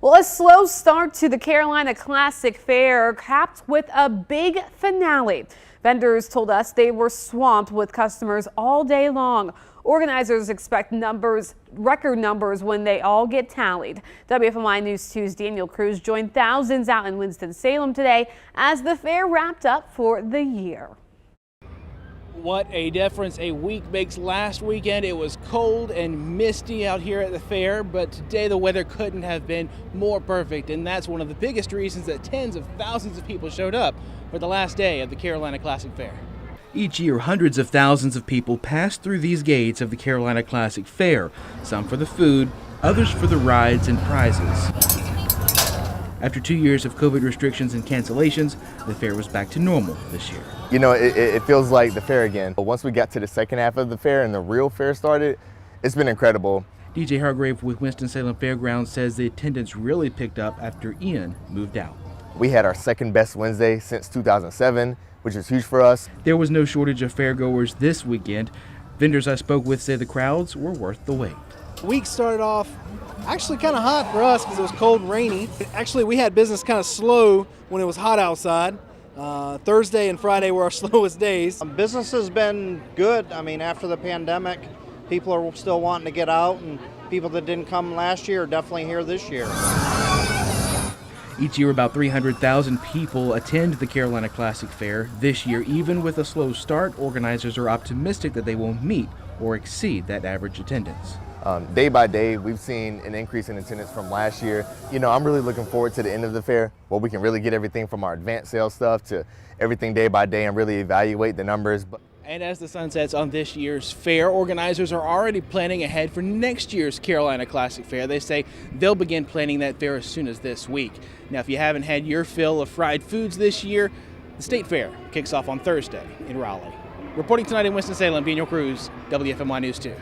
Well, a slow start to the Carolina Classic Fair capped with a big finale. Vendors told us they were swamped with customers all day long. Organizers expect record numbers when they all get tallied. WFMY News 2's Daniel Cruz joined thousands out in Winston-Salem today as the fair wrapped up for the year. What a difference a week makes. Last weekend it was cold and misty out here at the fair, but today the weather couldn't have been more perfect, and that's one of the biggest reasons that tens of thousands of people showed up for the last day of the Carolina Classic Fair. Each year, hundreds of thousands of people pass through these gates of the Carolina Classic Fair, some for the food, others for the rides and prizes. After 2 years of COVID restrictions and cancellations, the fair was back to normal this year. You know, it feels like the fair again. But once we got to the second half of the fair and the real fair started, it's been incredible. DJ Hargrave with Winston-Salem Fairgrounds says the attendance really picked up after Ian moved out. We had our second best Wednesday since 2007, which is huge for us. There was no shortage of fairgoers this weekend. Vendors I spoke with say the crowds were worth the wait. The week started off actually kind of hot for us because it was cold and rainy. Actually, we had business kind of slow when it was hot outside. Thursday and Friday were our slowest days. Business has been good. I mean, after the pandemic, people are still wanting to get out, and people that didn't come last year are definitely here this year. Each year, about 300,000 people attend the Carolina Classic Fair. This year, even with a slow start, organizers are optimistic that they will meet or exceed that average attendance. Day by day, we've seen an increase in attendance from last year. You know, I'm really looking forward to the end of the fair, where we can really get everything from our advanced sales stuff to everything day by day and really evaluate the numbers. And as the sun sets on this year's fair, organizers are already planning ahead for next year's Carolina Classic Fair. They say they'll begin planning that fair as soon as this week. Now, if you haven't had your fill of fried foods this year, the State Fair kicks off on Thursday in Raleigh. Reporting tonight in Winston-Salem, Daniel Cruz, WFMY News 2.